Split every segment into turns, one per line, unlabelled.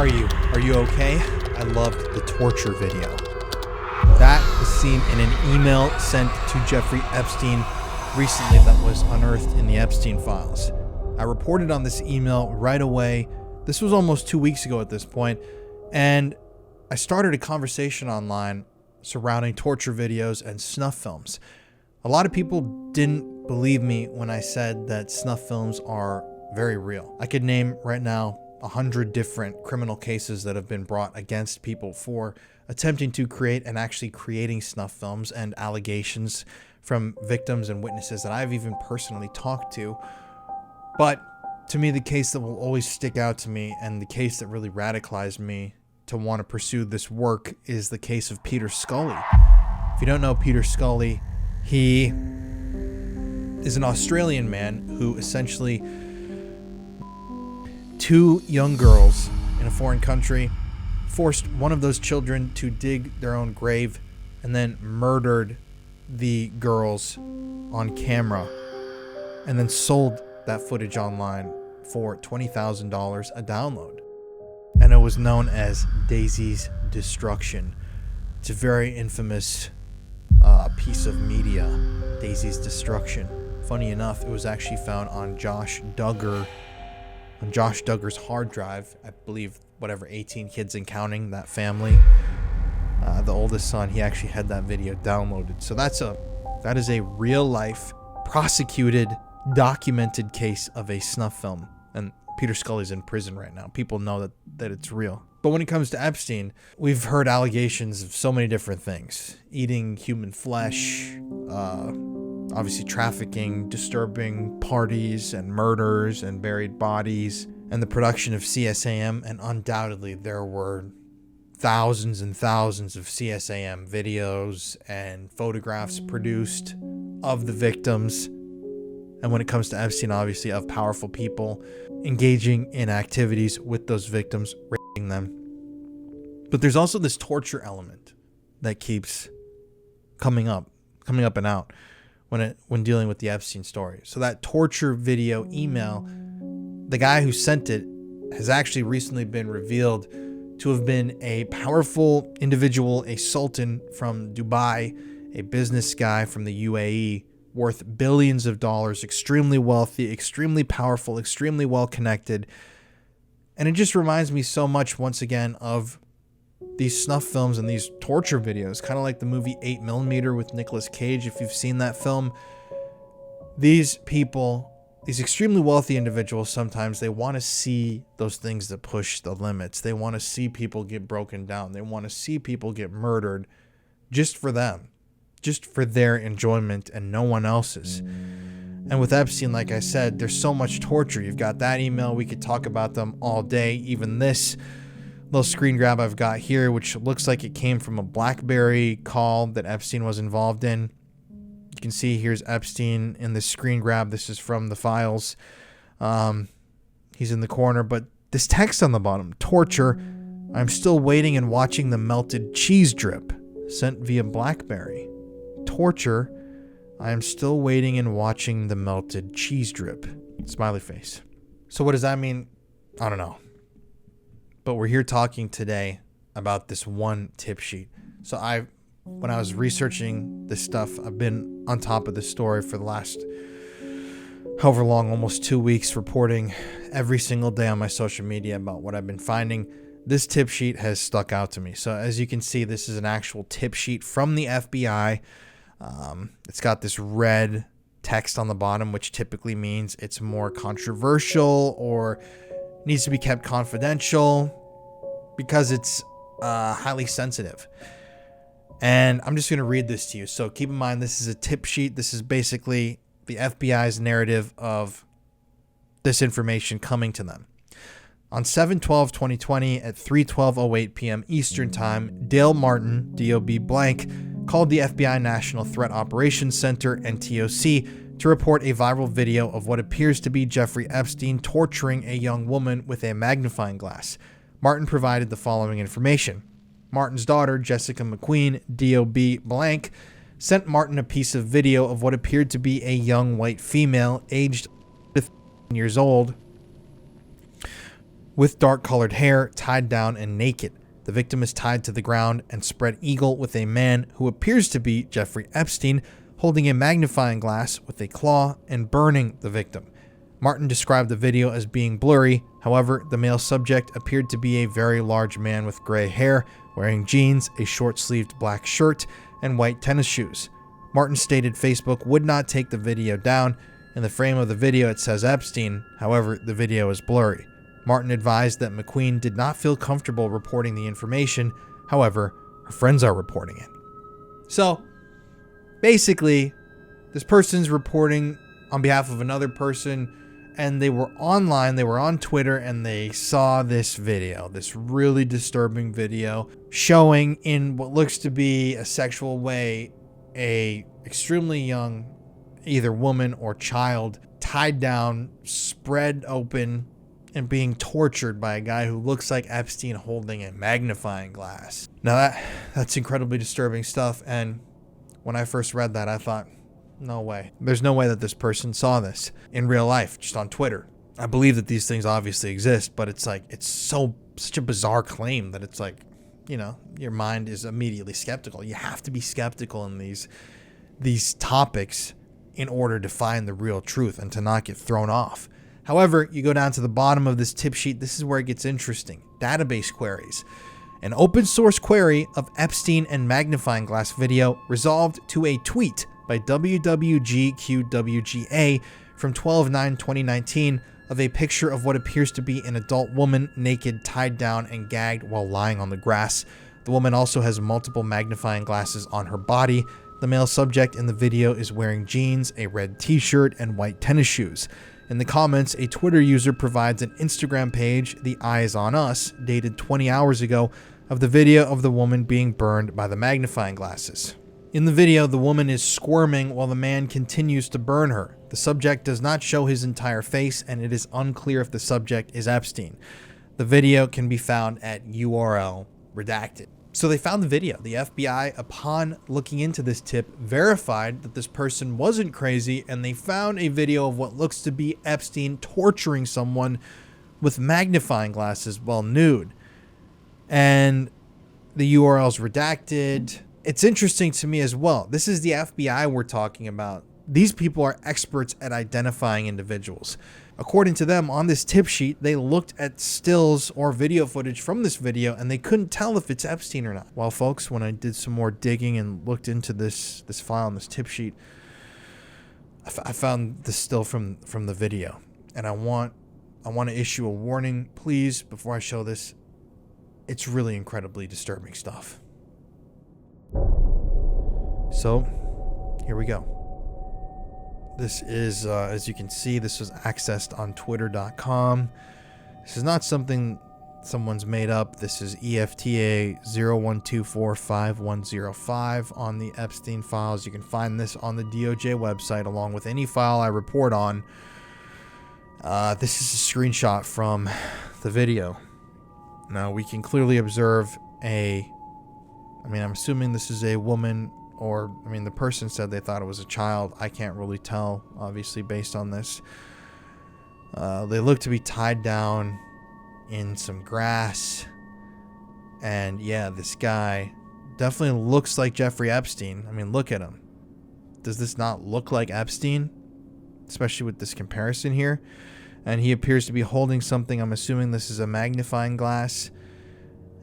are you? Are you okay? I loved the torture video. That was seen in an email sent to Jeffrey Epstein recently that was unearthed in the Epstein Files. I reported on this email right away. This was almost 2 weeks ago at this point, and I started a conversation online surrounding torture videos and snuff films. A lot of people didn't believe me when I said that snuff films are very real. I could name right now 100 different criminal cases that have been brought against people for attempting to create and actually creating snuff films, and allegations from victims and witnesses that I've even personally talked to. But to me, the case that will always stick out to me, and the case that really radicalized me to want to pursue this work, is the case of Peter Scully. If you don't know Peter Scully, he is an Australian man who essentially, two young girls in a foreign country, forced one of those children to dig their own grave and then murdered the girls on camera, and then sold that footage online for $20,000 a download. And it was known as Daisy's Destruction. It's a very infamous piece of media, Daisy's Destruction. Funny enough, it was actually found on Josh Duggar's hard drive. I believe 18 kids and counting, that family. The oldest son, he actually had that video downloaded. So that is a real life, prosecuted, documented case of a snuff film. And Peter Scully's in prison right now. People know that it's real. But when it comes to Epstein, we've heard allegations of so many different things. Eating human flesh, obviously trafficking, disturbing parties and murders and buried bodies, and the production of CSAM. And undoubtedly there were thousands and thousands of CSAM videos and photographs produced of the victims. And when it comes to Epstein, obviously, of powerful people engaging in activities with those victims, raping them. But there's also this torture element that keeps coming up and out when dealing with the Epstein story. So that torture video email, the guy who sent it has actually recently been revealed to have been a powerful individual, a sultan from Dubai, a business guy from the UAE, worth billions of dollars, extremely wealthy, extremely powerful, extremely well connected. And it just reminds me so much, once again, of these snuff films and these torture videos, kind of like the movie 8mm with Nicolas Cage. If you've seen that film, these people, these extremely wealthy individuals, sometimes they want to see those things that push the limits. They want to see people get broken down. They want to see people get murdered just for them, just for their enjoyment and no one else's. And with Epstein, like I said, there's so much torture. You've got that email. We could talk about them all day. Even this little screen grab I've got here, which looks like it came from a BlackBerry call that Epstein was involved in. You can see here's Epstein in this screen grab. This is from the files. He's in the corner, but this text on the bottom, torture, I'm still waiting and watching the melted cheese drip, sent via BlackBerry. Torture, I am still waiting and watching the melted cheese drip. Smiley face. So what does that mean? I don't know. But we're here talking today about this one tip sheet. So when I was researching this stuff, I've been on top of this story for the last however long, almost 2 weeks, reporting every single day on my social media about what I've been finding. This tip sheet has stuck out to me. So as you can see, this is an actual tip sheet from the FBI. It's got this red text on the bottom, which typically means it's more controversial or needs to be kept confidential because it's highly sensitive. And I'm just going to read this to you. So keep in mind, this is a tip sheet. This is basically the FBI's narrative of this information coming to them. On 7/12/2020 at 3:12:08 p.m. Eastern Time, Dale Martin, DOB blank, called the FBI National Threat Operations Center, NTOC, to report a viral video of what appears to be Jeffrey Epstein torturing a young woman with a magnifying glass. Martin provided the following information. Martin's daughter, Jessica McQueen, DOB blank, sent Martin a piece of video of what appeared to be a young white female aged 15 years old with dark-colored hair, tied down and naked. The victim is tied to the ground and spread eagle with a man who appears to be Jeffrey Epstein holding a magnifying glass with a claw and burning the victim. Martin described the video as being blurry. However, the male subject appeared to be a very large man with gray hair, wearing jeans, a short-sleeved black shirt, and white tennis shoes. Martin stated Facebook would not take the video down. In the frame of the video it says Epstein, however, the video is blurry. Martin advised that McQueen did not feel comfortable reporting the information, however, her friends are reporting it. So, basically, this person's reporting on behalf of another person, and they were online, they were on Twitter, and they saw this video, this really disturbing video, showing in what looks to be a sexual way a extremely young, either woman or child, tied down, spread open, and being tortured by a guy who looks like Epstein holding a magnifying glass. Now that's incredibly disturbing stuff, and when I first read that, I thought, no way. There's no way that this person saw this in real life, just on Twitter. I believe that these things obviously exist, but it's like, it's such a bizarre claim that it's like, you know, your mind is immediately skeptical. You have to be skeptical in these topics in order to find the real truth and to not get thrown off. However, you go down to the bottom of this tip sheet. This is where it gets interesting. Database queries. An open source query of Epstein and magnifying glass video resolved to a tweet by WWGQWGA from 12/9/2019 of a picture of what appears to be an adult woman naked, tied down, and gagged while lying on the grass. The woman also has multiple magnifying glasses on her body. The male subject in the video is wearing jeans, a red t-shirt, and white tennis shoes. In the comments, a Twitter user provides an Instagram page, The Eyes on Us, dated 20 hours ago, of the video of the woman being burned by the magnifying glasses. In the video, the woman is squirming while the man continues to burn her. The subject does not show his entire face, and it is unclear if the subject is Epstein. The video can be found at URL redacted. So they found the video. The FBI, upon looking into this tip, verified that this person wasn't crazy, and they found a video of what looks to be Epstein torturing someone with magnifying glasses while nude. And the URL's redacted. It's interesting to me as well. This is the FBI we're talking about. These people are experts at identifying individuals. According to them, on this tip sheet, they looked at stills or video footage from this video, and they couldn't tell if it's Epstein or not. Well, folks, when I did some more digging and looked into this file on this tip sheet, I found this still from the video. And I want to issue a warning, please, before I show this. It's really incredibly disturbing stuff. So, here we go. This is, as you can see, this was accessed on twitter.com. This is not something someone's made up. This is EFTA 01245105 on the Epstein files. You can find this on the DOJ website along with any file I report on. This is a screenshot from the video. Now, we can clearly observe I'm assuming this is a woman, or, the person said they thought it was a child. I can't really tell, obviously, based on this. They look to be tied down in some grass. And, yeah, this guy definitely looks like Jeffrey Epstein. Look at him. Does this not look like Epstein? Especially with this comparison here. And he appears to be holding something. I'm assuming this is a magnifying glass.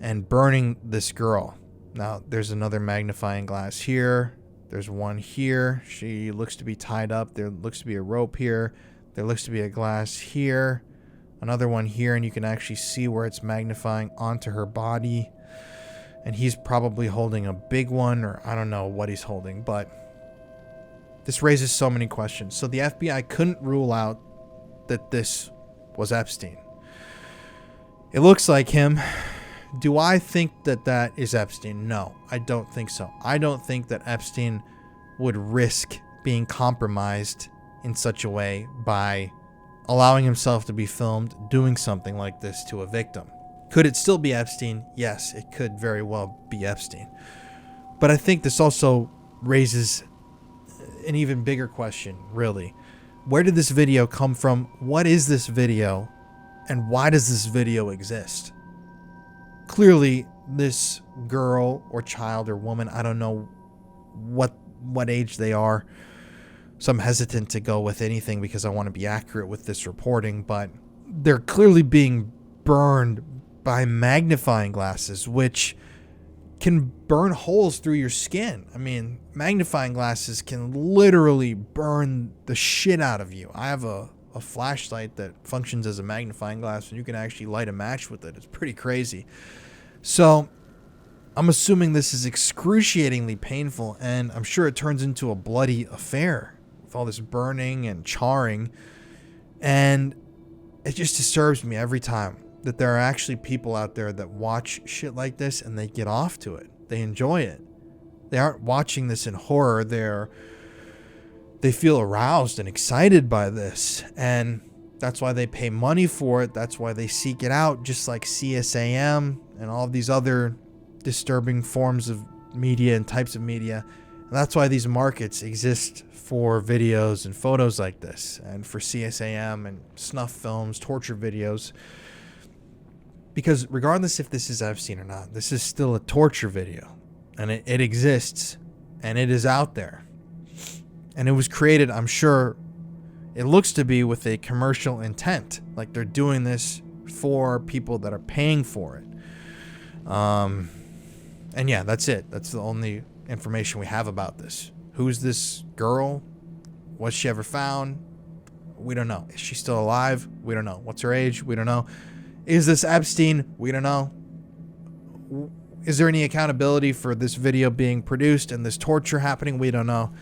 And burning this girl. Now, there's another magnifying glass here. There's one here. She looks to be tied up. There looks to be a rope here. There looks to be a glass here. Another one here, and you can actually see where it's magnifying onto her body. And he's probably holding a big one, or I don't know what he's holding, but this raises so many questions. So the FBI couldn't rule out that this was Epstein. It looks like him. Do I think that that is Epstein? No, I don't think so. I don't think that Epstein would risk being compromised in such a way by allowing himself to be filmed doing something like this to a victim. Could it still be Epstein? Yes, it could very well be Epstein. But I think this also raises an even bigger question, really. Where did this video come from? What is this video? And why does this video exist? Clearly, this girl or child or woman, I don't know what age they are, so I'm hesitant to go with anything because I want to be accurate with this reporting, but they're clearly being burned by magnifying glasses, which can burn holes through your skin. I mean, magnifying glasses can literally burn the shit out of you. I have a flashlight that functions as a magnifying glass, and you can actually light a match with it. It's pretty crazy. So I'm assuming this is excruciatingly painful, and I'm sure it turns into a bloody affair with all this burning and charring. And it just disturbs me every time that there are actually people out there that watch shit like this and they get off to it. They enjoy it. They aren't watching this in horror. They feel aroused and excited by this. And that's why they pay money for it. That's why they seek it out, just like CSAM and all of these other disturbing forms of media and types of media. And that's why these markets exist for videos and photos like this, and for CSAM and snuff films, torture videos. Because regardless if this is Epstein or not, this is still a torture video, and it exists, and it is out there. And it was created, I'm sure, it looks to be with a commercial intent. Like they're doing this for people that are paying for it. And yeah, that's it. That's the only information we have about this. Who's this girl? Was she ever found? We don't know. Is she still alive? We don't know. What's her age? We don't know. Is this Epstein? We don't know. Is there any accountability for this video being produced and this torture happening? We don't know.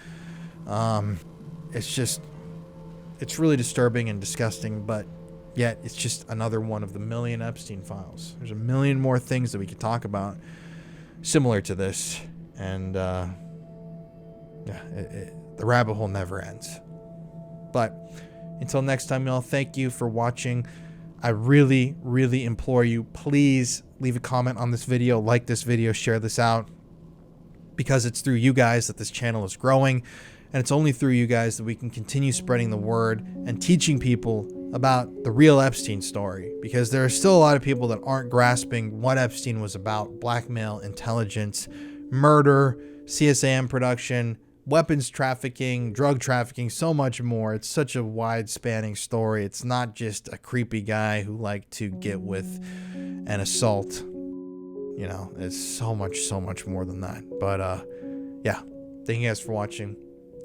It's really disturbing and disgusting, but yet it's just another one of the million Epstein files. There's a million more things that we could talk about similar to this, and the rabbit hole never ends. But until next time, y'all, thank you for watching. I really, really implore you, please leave a comment on this video, like this video, share this out, because it's through you guys that this channel is growing, and it's only through you guys that we can continue spreading the word and teaching people about the real Epstein story, because there are still a lot of people that aren't grasping what Epstein was about: blackmail, intelligence, murder, CSAM production, weapons trafficking, drug trafficking, so much more. It's such a wide-spanning story. It's not just a creepy guy who liked to get with an assault. You know, it's so much more than that. But yeah, thank you guys for watching.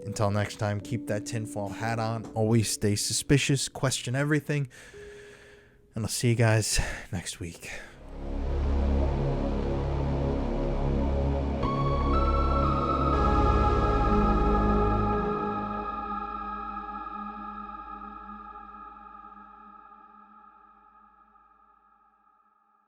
Until next time, keep that tinfoil hat on. Always stay suspicious, question everything. And I'll see you guys next week.